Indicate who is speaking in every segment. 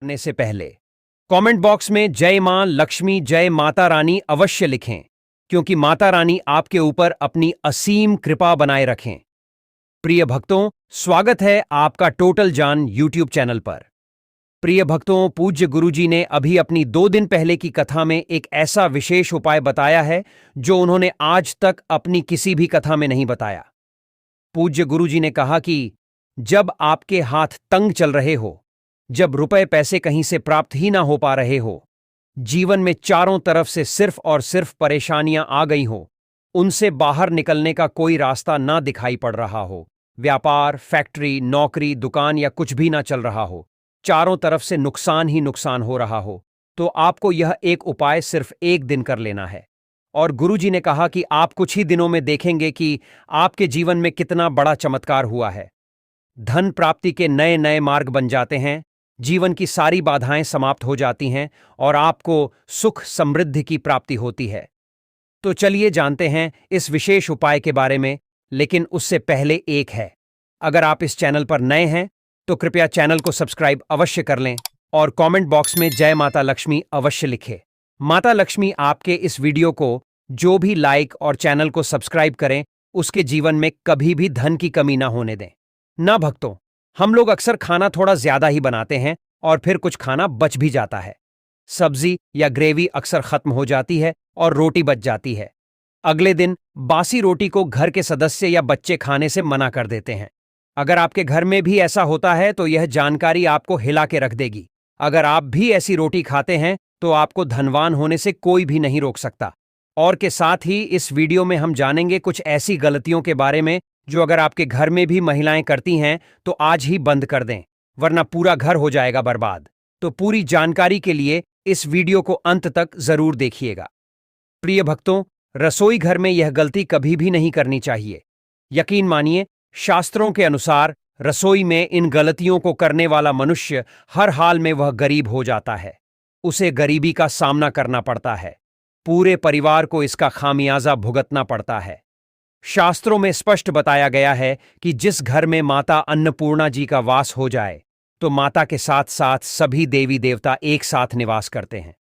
Speaker 1: करने से पहले कमेंट बॉक्स में जय मां लक्ष्मी जय माता रानी अवश्य लिखें, क्योंकि माता रानी आपके ऊपर अपनी असीम कृपा बनाए रखें। प्रिय भक्तों, स्वागत है आपका टोटल ज्ञान यूट्यूब चैनल पर। प्रिय भक्तों, पूज्य गुरुजी ने अभी अपनी 2 दिन पहले की कथा में एक ऐसा विशेष उपाय बताया है जो उन्होंने आज तक अपनी किसी भी कथा में नहीं बताया। पूज्य गुरुजी ने कहा कि जब आपके हाथ तंग चल रहे हो, जब रुपए पैसे कहीं से प्राप्त ही ना हो पा रहे हो, जीवन में चारों तरफ से सिर्फ और सिर्फ परेशानियां आ गई हो, उनसे बाहर निकलने का कोई रास्ता ना दिखाई पड़ रहा हो, व्यापार, फैक्ट्री, नौकरी, दुकान या कुछ भी ना चल रहा हो, चारों तरफ से नुकसान ही नुकसान हो रहा हो, तो आपको यह एक उपाय सिर्फ 1 दिन कर लेना है। और गुरुजी ने कहा कि आप कुछ ही दिनों में देखेंगे कि आपके जीवन में कितना बड़ा चमत्कार हुआ है। धन प्राप्ति के नए नए मार्ग बन जाते हैं, जीवन की सारी बाधाएं समाप्त हो जाती हैं और आपको सुख समृद्धि की प्राप्ति होती है। तो चलिए जानते हैं इस विशेष उपाय के बारे में, लेकिन उससे पहले एक है, अगर आप इस चैनल पर नए हैं तो कृपया चैनल को सब्सक्राइब अवश्य कर लें और कमेंट बॉक्स में जय माता लक्ष्मी अवश्य लिखें। माता लक्ष्मी आपके इस वीडियो को जो भी लाइक और चैनल को सब्सक्राइब करें, उसके जीवन में कभी भी धन की कमी ना होने दें। ना भक्तों, हम लोग अक्सर खाना थोड़ा ज्यादा ही बनाते हैं और फिर कुछ खाना बच भी जाता है। सब्जी या ग्रेवी अक्सर खत्म हो जाती है और रोटी बच जाती है। अगले दिन बासी रोटी को घर के सदस्य या बच्चे खाने से मना कर देते हैं। अगर आपके घर में भी ऐसा होता है तो यह जानकारी आपको हिला के रख देगी। अगर आप भी ऐसी रोटी खाते हैं तो आपको धनवान होने से कोई भी नहीं रोक सकता। और के साथ ही इस वीडियो में हम जानेंगे कुछ ऐसी गलतियों के बारे में जो अगर आपके घर में भी महिलाएं करती हैं तो आज ही बंद कर दें, वरना पूरा घर हो जाएगा बर्बाद। तो पूरी जानकारी के लिए इस वीडियो को अंत तक जरूर देखिएगा। प्रिय भक्तों, रसोई घर में यह गलती कभी भी नहीं करनी चाहिए। यकीन मानिए, शास्त्रों के अनुसार रसोई में इन गलतियों को करने वाला मनुष्य हर हाल में वह गरीब हो जाता है। उसे गरीबी का सामना करना पड़ता है। पूरे परिवार को इसका खामियाजा भुगतना पड़ता है। शास्त्रों में स्पष्ट बताया गया है कि जिस घर में माता अन्नपूर्णा जी का वास हो जाए तो माता के साथ साथ सभी देवी देवता एक साथ निवास करते हैं।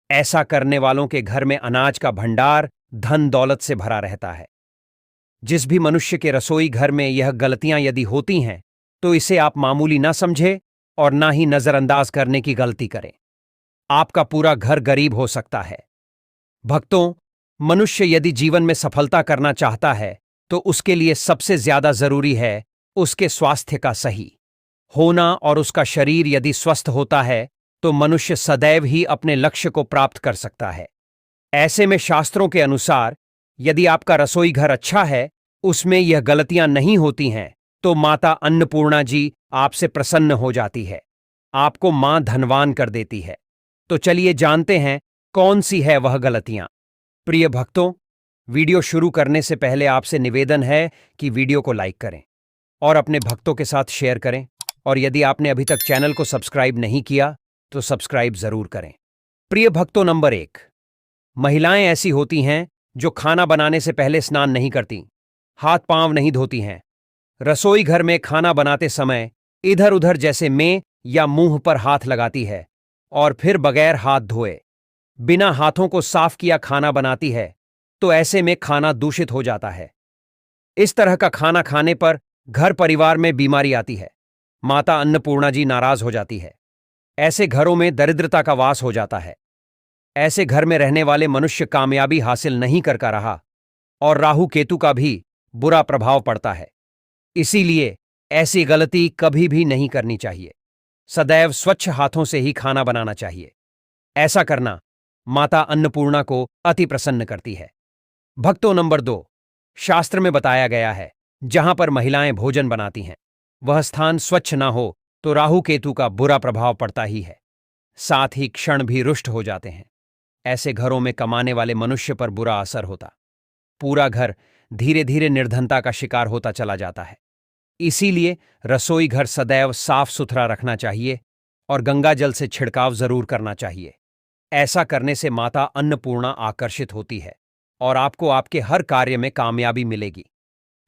Speaker 1: ऐसा करने वालों के घर में अनाज का भंडार धन दौलत से भरा रहता है। जिस भी मनुष्य के रसोई घर में यह गलतियां यदि होती हैं तो इसे आप मामूली ना समझे और ना ही नजरअंदाज करने की गलती करें। आपका पूरा घर गरीब हो सकता है। भक्तों, मनुष्य यदि जीवन में सफलता करना चाहता है तो उसके लिए सबसे ज्यादा जरूरी है उसके स्वास्थ्य का सही होना, और उसका शरीर यदि स्वस्थ होता है तो मनुष्य सदैव ही अपने लक्ष्य को प्राप्त कर सकता है। ऐसे में शास्त्रों के अनुसार यदि आपका रसोई घर अच्छा है, उसमें यह गलतियां नहीं होती हैं, तो माता अन्नपूर्णा जी आपसे प्रसन्न हो जाती है, आपको मां धनवान कर देती है। तो चलिए जानते हैं कौन सी है वह गलतियां। प्रिय भक्तों, वीडियो शुरू करने से पहले आपसे निवेदन है कि वीडियो को लाइक करें और अपने भक्तों के साथ शेयर करें, और यदि आपने अभी तक चैनल को सब्सक्राइब नहीं किया तो सब्सक्राइब जरूर करें। प्रिय भक्तों, नंबर 1, महिलाएं ऐसी होती हैं जो खाना बनाने से पहले स्नान नहीं करती, हाथ पांव नहीं धोती हैं, रसोई घर में खाना बनाते समय इधर उधर जैसे में या मुंह पर हाथ लगाती है और फिर बगैर हाथ धोए बिना हाथों को साफ किया खाना बनाती है, तो ऐसे में खाना दूषित हो जाता है। इस तरह का खाना खाने पर घर परिवार में बीमारी आती है। माता अन्नपूर्णा जी नाराज हो जाती है। ऐसे घरों में दरिद्रता का वास हो जाता है। ऐसे घर में रहने वाले मनुष्य कामयाबी हासिल नहीं कर रहा और राहु केतु का भी बुरा प्रभाव पड़ता है। इसीलिए ऐसी गलती कभी भी नहीं करनी चाहिए। सदैव स्वच्छ हाथों से ही खाना बनाना चाहिए। ऐसा करना माता अन्नपूर्णा को अति प्रसन्न करती है। भक्तों, नंबर 2, शास्त्र में बताया गया है जहां पर महिलाएं भोजन बनाती हैं वह स्थान स्वच्छ ना हो तो राहु केतु का बुरा प्रभाव पड़ता ही है, साथ ही क्षण भी रुष्ट हो जाते हैं। ऐसे घरों में कमाने वाले मनुष्य पर बुरा असर होता, पूरा घर धीरे धीरे निर्धनता का शिकार होता चला जाता है। इसीलिए रसोई घर सदैव साफ सुथरा रखना चाहिए और गंगा जल से छिड़काव जरूर करना चाहिए। ऐसा करने से माता अन्नपूर्णा आकर्षित होती है और आपको आपके हर कार्य में कामयाबी मिलेगी।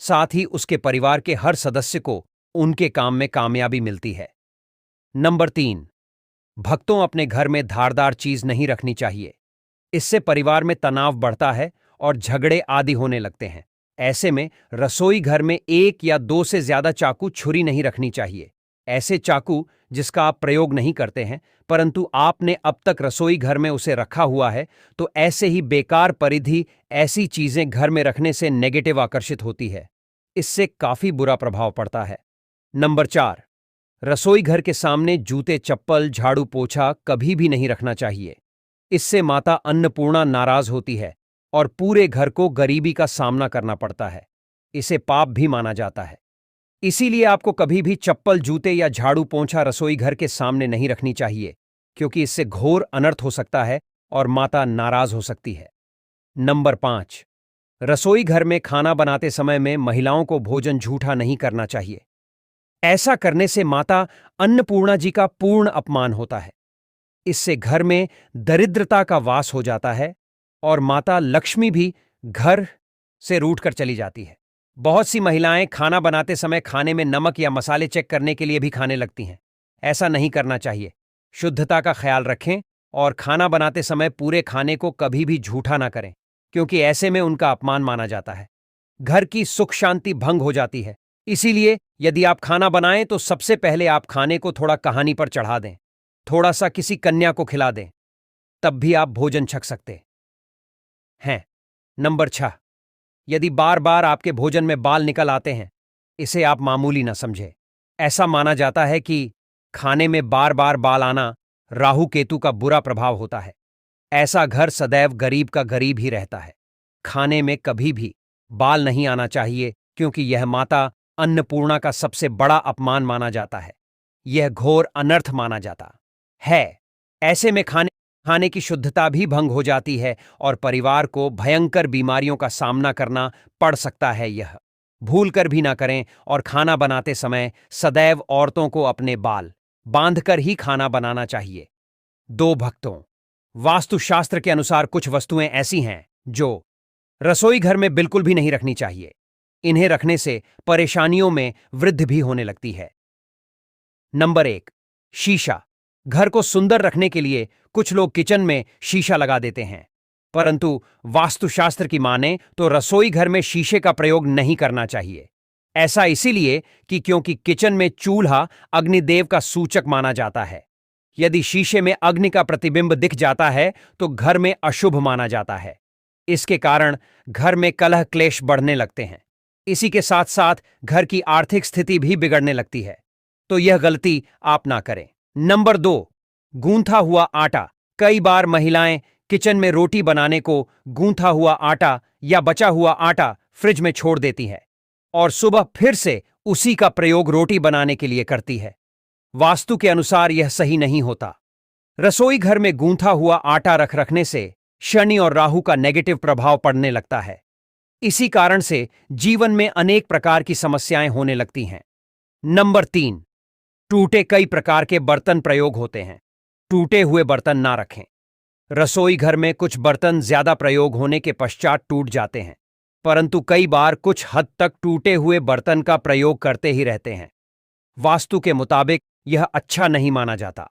Speaker 1: साथ ही उसके परिवार के हर सदस्य को उनके काम में कामयाबी मिलती है। नंबर 3, भक्तों, अपने घर में धारदार चीज नहीं रखनी चाहिए। इससे परिवार में तनाव बढ़ता है और झगड़े आदि होने लगते हैं। ऐसे में रसोई घर में एक या दो से ज्यादा चाकू छुरी नहीं रखनी चाहिए। ऐसे चाकू जिसका आप प्रयोग नहीं करते हैं परंतु आपने अब तक रसोई घर में उसे रखा हुआ है, तो ऐसे ही बेकार परिधि ऐसी चीजें घर में रखने से नेगेटिव आकर्षित होती है। इससे काफी बुरा प्रभाव पड़ता है। नंबर 4, रसोई घर के सामने जूते, चप्पल, झाड़ू, पोछा कभी भी नहीं रखना चाहिए। इससे माता अन्नपूर्णा नाराज होती है और पूरे घर को गरीबी का सामना करना पड़ता है। इसे पाप भी माना जाता है। इसीलिए आपको कभी भी चप्पल, जूते या झाड़ू, पोंछा रसोई घर के सामने नहीं रखनी चाहिए, क्योंकि इससे घोर अनर्थ हो सकता है और माता नाराज हो सकती है। नंबर 5, रसोई घर में खाना बनाते समय में महिलाओं को भोजन झूठा नहीं करना चाहिए। ऐसा करने से माता अन्नपूर्णा जी का पूर्ण अपमान होता है। इससे घर में दरिद्रता का वास हो जाता है और माता लक्ष्मी भी घर से रूठकर चली जाती है। बहुत सी महिलाएं खाना बनाते समय खाने में नमक या मसाले चेक करने के लिए भी खाने लगती हैं। ऐसा नहीं करना चाहिए। शुद्धता का ख्याल रखें और खाना बनाते समय पूरे खाने को कभी भी झूठा ना करें, क्योंकि ऐसे में उनका अपमान माना जाता है। घर की सुख शांति भंग हो जाती है। इसीलिए यदि आप खाना बनाएं तो सबसे पहले आप खाने को थोड़ा कहानी पर चढ़ा दें, थोड़ा सा किसी कन्या को खिला दें, तब भी आप भोजन छक सकते हैं। नंबर 6, यदि बार बार आपके भोजन में बाल निकल आते हैं, इसे आप मामूली न समझें। ऐसा माना जाता है कि खाने में बार बार बाल आना राहु केतु का बुरा प्रभाव होता है। ऐसा घर सदैव गरीब का गरीब ही रहता है। खाने में कभी भी बाल नहीं आना चाहिए, क्योंकि यह माता अन्नपूर्णा का सबसे बड़ा अपमान माना जाता है। यह घोर अनर्थ माना जाता है। ऐसे में खाने की शुद्धता भी भंग हो जाती है और परिवार को भयंकर बीमारियों का सामना करना पड़ सकता है। यह भूल कर भी ना करें और खाना बनाते समय सदैव औरतों को अपने बाल बांधकर ही खाना बनाना चाहिए। 2 भक्तों, वास्तुशास्त्र के अनुसार कुछ वस्तुएं ऐसी हैं जो रसोई घर में बिल्कुल भी नहीं रखनी चाहिए। इन्हें रखने से परेशानियों में वृद्धि भी होने लगती है। नंबर 1, शीशा। घर को सुंदर रखने के लिए कुछ लोग किचन में शीशा लगा देते हैं, परंतु वास्तुशास्त्र की माने तो रसोई घर में शीशे का प्रयोग नहीं करना चाहिए। ऐसा इसीलिए कि क्योंकि किचन में चूल्हा अग्निदेव का सूचक माना जाता है। यदि शीशे में अग्नि का प्रतिबिंब दिख जाता है तो घर में अशुभ माना जाता है। इसके कारण घर में कलह क्लेश बढ़ने लगते हैं। इसी के साथ साथ घर की आर्थिक स्थिति भी बिगड़ने लगती है। तो यह गलती आप ना करें। नंबर 2, गूंथा हुआ आटा। कई बार महिलाएं किचन में रोटी बनाने को गूंथा हुआ आटा या बचा हुआ आटा फ्रिज में छोड़ देती है और सुबह फिर से उसी का प्रयोग रोटी बनाने के लिए करती है। वास्तु के अनुसार यह सही नहीं होता। रसोई घर में गूंथा हुआ आटा रखने से शनि और राहु का नेगेटिव प्रभाव पड़ने लगता है। इसी कारण से जीवन में अनेक प्रकार की समस्याएं होने लगती हैं। नंबर 3, टूटे कई प्रकार के बर्तन प्रयोग होते हैं। टूटे हुए बर्तन ना रखें। रसोई घर में कुछ बर्तन ज्यादा प्रयोग होने के पश्चात टूट जाते हैं, परंतु कई बार कुछ हद तक टूटे हुए बर्तन का प्रयोग करते ही रहते हैं। वास्तु के मुताबिक यह अच्छा नहीं माना जाता।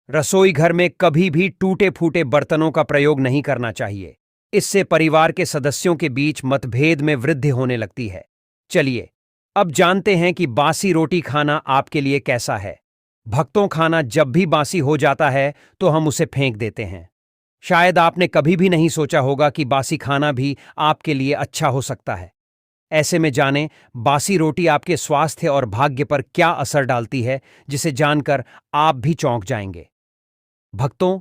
Speaker 1: रसोई घर में कभी भी टूटे फूटे बर्तनों का प्रयोग नहीं करना चाहिए। इससे परिवार के सदस्यों के बीच मतभेद में वृद्धि होने लगती है। चलिए अब जानते हैं कि बासी रोटी खाना आपके लिए कैसा है। भक्तों, खाना जब भी बासी हो जाता है तो हम उसे फेंक देते हैं। शायद आपने कभी भी नहीं सोचा होगा कि बासी खाना भी आपके लिए अच्छा हो सकता है। ऐसे में जानें बासी रोटी आपके स्वास्थ्य और भाग्य पर क्या असर डालती है, जिसे जानकर आप भी चौंक जाएंगे। भक्तों,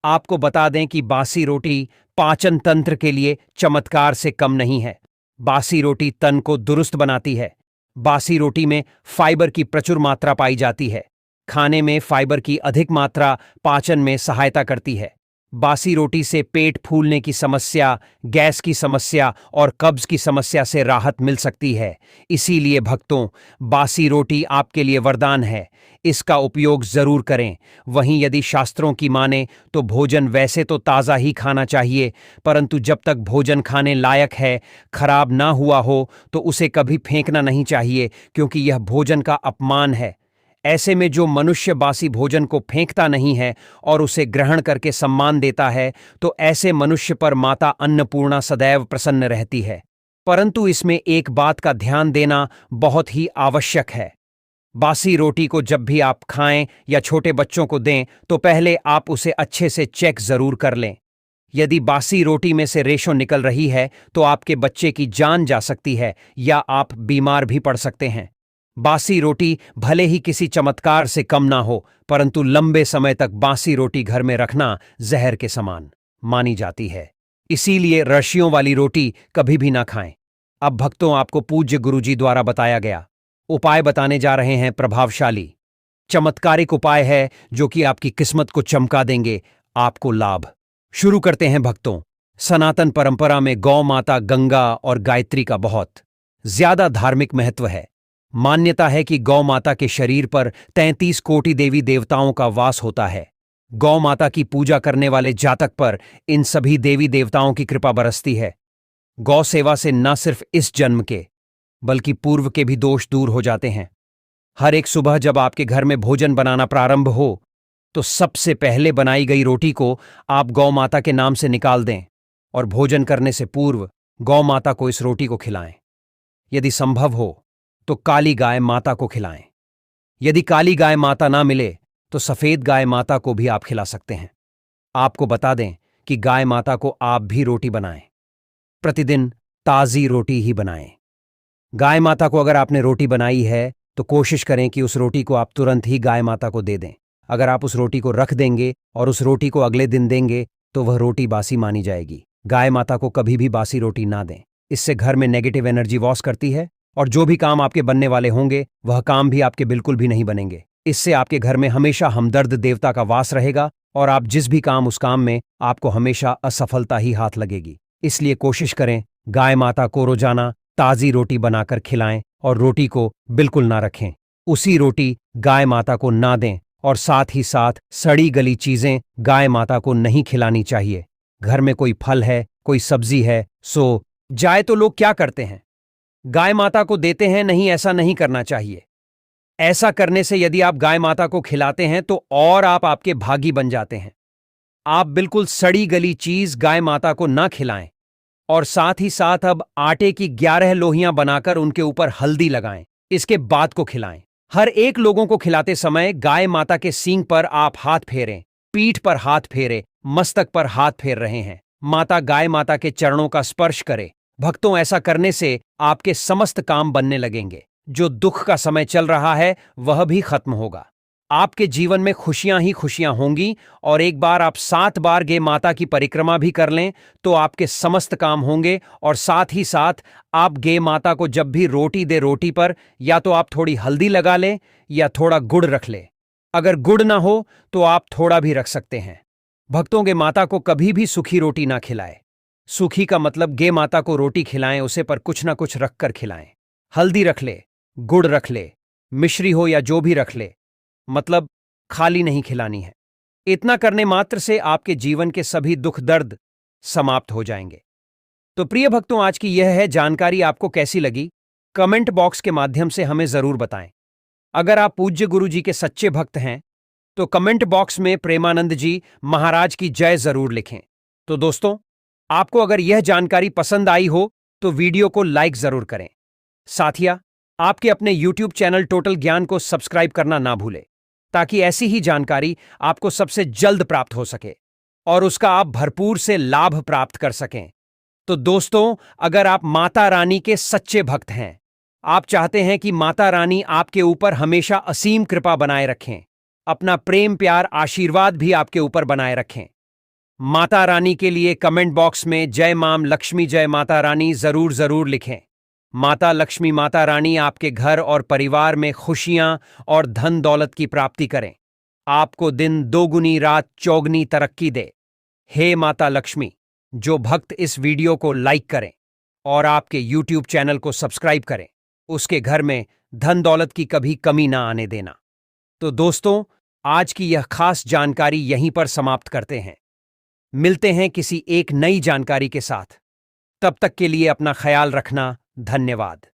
Speaker 1: आपको बता दें कि बासी रोटी पाचन तंत्र के लिए चमत्कार से कम नहीं है। बासी रोटी तन को दुरुस्त बनाती है। बासी रोटी में फाइबर की प्रचुर मात्रा पाई जाती है। खाने में फाइबर की अधिक मात्रा पाचन में सहायता करती है। बासी रोटी से पेट फूलने की समस्या, गैस की समस्या और कब्ज की समस्या से राहत मिल सकती है। इसीलिए भक्तों, बासी रोटी आपके लिए वरदान है। इसका उपयोग जरूर करें। वहीं यदि शास्त्रों की माने तो भोजन वैसे तो ताज़ा ही खाना चाहिए, परंतु जब तक भोजन खाने लायक है, खराब ना हुआ हो, तो उसे कभी फेंकना नहीं चाहिए, क्योंकि यह भोजन का अपमान है। ऐसे में जो मनुष्य बासी भोजन को फेंकता नहीं है और उसे ग्रहण करके सम्मान देता है, तो ऐसे मनुष्य पर माता अन्नपूर्णा सदैव प्रसन्न रहती है। परंतु इसमें एक बात का ध्यान देना बहुत ही आवश्यक है। बासी रोटी को जब भी आप खाएं या छोटे बच्चों को दें, तो पहले आप उसे अच्छे से चेक जरूर कर लें। यदि बासी रोटी में से रेशों निकल रही है, तो आपके बच्चे की जान जा सकती है या आप बीमार भी पड़ सकते हैं। बासी रोटी भले ही किसी चमत्कार से कम ना हो, परंतु लंबे समय तक बासी रोटी घर में रखना जहर के समान मानी जाती है। इसीलिए रशियों वाली रोटी कभी भी ना खाएं। अब भक्तों, आपको पूज्य गुरुजी द्वारा बताया गया उपाय बताने जा रहे हैं। प्रभावशाली चमत्कारिक उपाय है जो कि आपकी किस्मत को चमका देंगे, आपको लाभ। शुरू करते हैं भक्तों। सनातन परंपरा में गौ माता गंगा और गायत्री का बहुत ज्यादा धार्मिक महत्व है। मान्यता है कि गौ माता के शरीर पर 33 कोटि देवी देवताओं का वास होता है। गौ माता की पूजा करने वाले जातक पर इन सभी देवी देवताओं की कृपा बरसती है। गौ सेवा से न सिर्फ इस जन्म के बल्कि पूर्व के भी दोष दूर हो जाते हैं। हर एक सुबह जब आपके घर में भोजन बनाना प्रारंभ हो, तो सबसे पहले बनाई गई रोटी को आप गौ माता के नाम से निकाल दें और भोजन करने से पूर्व गौ माता को इस रोटी को खिलाएं। यदि संभव हो तो काली गाय माता को खिलाएं। यदि काली गाय माता ना मिले तो सफेद गाय माता को भी आप खिला सकते हैं। आपको बता दें कि गाय माता को आप भी रोटी बनाएं। प्रतिदिन ताजी रोटी ही बनाएं। गाय माता को अगर आपने रोटी बनाई है तो कोशिश करें कि उस रोटी को आप तुरंत ही गाय माता को दे दें। अगर आप उस रोटी को रख देंगे और उस रोटी को अगले दिन देंगे तो वह रोटी बासी मानी जाएगी। गाय माता को कभी भी बासी रोटी ना दें। इससे घर में नेगेटिव एनर्जी वॉश करती है और जो भी काम आपके बनने वाले होंगे वह काम भी आपके बिल्कुल भी नहीं बनेंगे। इससे आपके घर में हमेशा हमदर्द देवता का वास रहेगा और आप जिस भी काम उस काम में आपको हमेशा असफलता ही हाथ लगेगी। इसलिए कोशिश करें गाय माता को रोजाना ताजी रोटी बनाकर खिलाएं और रोटी को बिल्कुल ना रखें। उसी रोटी गाय माता को ना दें और साथ ही साथ सड़ी गली चीजें गाय माता को नहीं खिलानी चाहिए। घर में कोई फल है, कोई सब्जी है, सो जाए तो लोग क्या करते हैं, गाय माता को देते हैं। नहीं, ऐसा नहीं करना चाहिए। ऐसा करने से यदि आप गाय माता को खिलाते हैं तो और आप आपके भागी बन जाते हैं। आप बिल्कुल सड़ी गली चीज गाय माता को ना खिलाएं और साथ ही साथ अब आटे की 11 लोहियां बनाकर उनके ऊपर हल्दी लगाएं, इसके बाद को खिलाएं। हर एक लोगों को खिलाते समय गाय माता के सींग पर आप हाथ फेरें, पीठ पर हाथ फेरें, मस्तक पर हाथ फेर रहे हैं। माता गाय माता के चरणों का स्पर्श करें। भक्तों, ऐसा करने से आपके समस्त काम बनने लगेंगे। जो दुख का समय चल रहा है वह भी खत्म होगा। आपके जीवन में खुशियां ही खुशियां होंगी और एक बार आप 7 बार गे माता की परिक्रमा भी कर लें तो आपके समस्त काम होंगे। और साथ ही साथ आप गे माता को जब भी रोटी दे, रोटी पर या तो आप थोड़ी हल्दी लगा लें या थोड़ा गुड़ रख लें। अगर गुड़ ना हो तो आप थोड़ा भी रख सकते हैं। भक्तों, गे माता को कभी भी सूखी रोटी ना खिलाएं। सूखी का मतलब गे माता को रोटी खिलाएं, उसे पर कुछ ना कुछ रखकर खिलाएं। हल्दी रख ले, गुड़ रख ले, मिश्री हो या जो भी रख ले, मतलब खाली नहीं खिलानी है। इतना करने मात्र से आपके जीवन के सभी दुख दर्द समाप्त हो जाएंगे। तो प्रिय भक्तों, आज की यह है जानकारी। आपको कैसी लगी कमेंट बॉक्स के माध्यम से हमें जरूर बताएं। अगर आप पूज्य गुरु जी के सच्चे भक्त हैं तो कमेंट बॉक्स में प्रेमानंद जी महाराज की जय जरूर लिखें। तो दोस्तों, आपको अगर यह जानकारी पसंद आई हो तो वीडियो को लाइक जरूर करें। साथिया, आपके अपने YouTube चैनल टोटल ज्ञान को सब्सक्राइब करना ना भूलें ताकि ऐसी ही जानकारी आपको सबसे जल्द प्राप्त हो सके और उसका आप भरपूर से लाभ प्राप्त कर सकें। तो दोस्तों, अगर आप माता रानी के सच्चे भक्त हैं, आप चाहते हैं कि माता रानी आपके ऊपर हमेशा असीम कृपा बनाए रखें, अपना प्रेम प्यार आशीर्वाद भी आपके ऊपर बनाए रखें, माता रानी के लिए कमेंट बॉक्स में जय मां लक्ष्मी जय माता रानी जरूर जरूर लिखें। माता लक्ष्मी माता रानी आपके घर और परिवार में खुशियां और धन दौलत की प्राप्ति करें, आपको दिन दोगुनी रात चौगनी तरक्की दे। हे माता लक्ष्मी, जो भक्त इस वीडियो को लाइक करें और आपके YouTube चैनल को सब्सक्राइब करें, उसके घर में धन दौलत की कभी कमी ना आने देना। तो दोस्तों, आज की यह खास जानकारी यहीं पर समाप्त करते हैं। मिलते हैं किसी एक नई जानकारी के साथ। तब तक के लिए अपना ख्याल रखना। धन्यवाद।